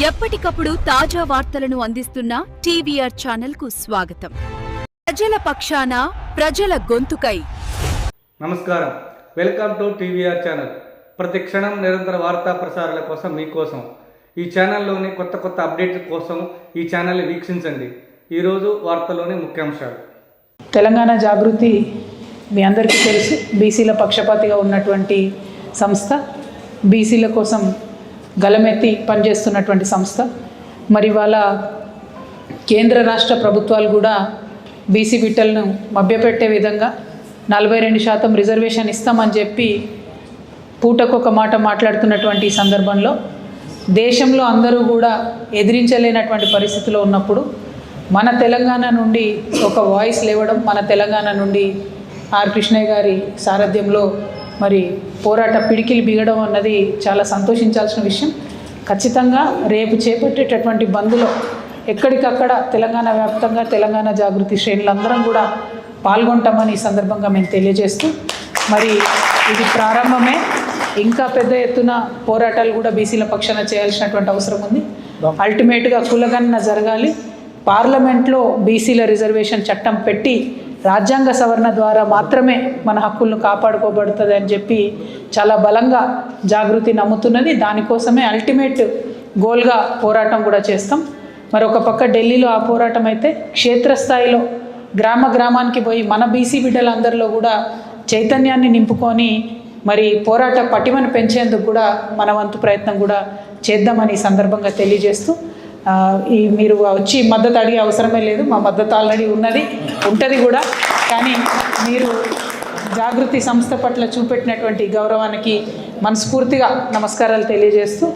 ఎప్పటికప్పుడు తాజా వార్తలను అందిస్తున్న టీవీఆర్ ఛానల్ కు స్వాగతం. ప్రజల పక్షాన, ప్రజల గొంతుకై. నమస్కారం, వెల్కమ్ టు టీవీఆర్ ఛానల్. ప్రతి క్షణం నిరంతర వార్తా ప్రసారాల కోసం మీకోసం ఈ ఛానల్లోని కొత్త అప్డేట్ల కోసం ఈ ఛానల్ని వీక్షించండి. ఈరోజు వార్తలోని ముఖ్యాంశాలు. తెలంగాణ జాగృతి మీ అందరికీ తెలుసు, బీసీల పక్షపాతిగా ఉన్నటువంటి సంస్థ, బీసీల కోసం గలమెత్తి పనిచేస్తున్నటువంటి సంస్థ. మరి వాళ్ళ కేంద్ర రాష్ట్ర ప్రభుత్వాలు కూడా బీసీ బిడ్డలను మభ్యపెట్టే విధంగా 42% రిజర్వేషన్ ఇస్తామని చెప్పి పూటకొక మాట మాట్లాడుతున్నటువంటి సందర్భంలో దేశంలో అందరూ కూడా ఎదిరించలేనటువంటి పరిస్థితిలో ఉన్నప్పుడు మన తెలంగాణ నుండి ఒక వాయిస్ లేవడం, మన తెలంగాణ నుండి ఆర్ కృష్ణయ్య గారి సారథ్యంలో మరి పోరాట పిడికిలు బిగడం అన్నది చాలా సంతోషించాల్సిన విషయం. ఖచ్చితంగా రేపు చేపట్టేటటువంటి బంద్లో ఎక్కడికక్కడ తెలంగాణ వ్యాప్తంగా తెలంగాణ జాగృతి శ్రేణులందరం కూడా పాల్గొంటామని ఈ సందర్భంగా మేము తెలియజేస్తూ, మరి ఇది ప్రారంభమే, ఇంకా పెద్ద ఎత్తున పోరాటాలు కూడా బీసీల పక్షాన చేయాల్సినటువంటి అవసరం ఉంది. అల్టిమేట్గా కులగణన జరగాలి. పార్లమెంట్లో బీసీల రిజర్వేషన్ చట్టం పెట్టి రాజ్యాంగ సవరణ ద్వారా మాత్రమే మన హక్కులను కాపాడుకోబడుతుంది అని చెప్పి చాలా బలంగా జాగృతి నమ్ముతున్నది. దానికోసమే అల్టిమేట్ గోల్గా పోరాటం కూడా చేస్తాం. మరొక పక్క ఢిల్లీలో ఆ పోరాటం అయితే, క్షేత్రస్థాయిలో గ్రామానికి పోయి మన బీసీ బిడ్డలందరిలో కూడా చైతన్యాన్ని నింపుకొని మరి పోరాట పటిమను పెంచేందుకు కూడా మన వంతు ప్రయత్నం కూడా చేద్దామని ఈ సందర్భంగా తెలియజేస్తూ, మీరు వచ్చి మద్దతు అడిగే అవసరమే లేదు, మా మద్దతు ఆల్రెడీ ఉంటుంది కూడా. కానీ మీరు జాగృతి సంస్థ పట్ల చూపెట్టినటువంటి గౌరవానికి మనస్ఫూర్తిగా నమస్కారాలు తెలియజేస్తూ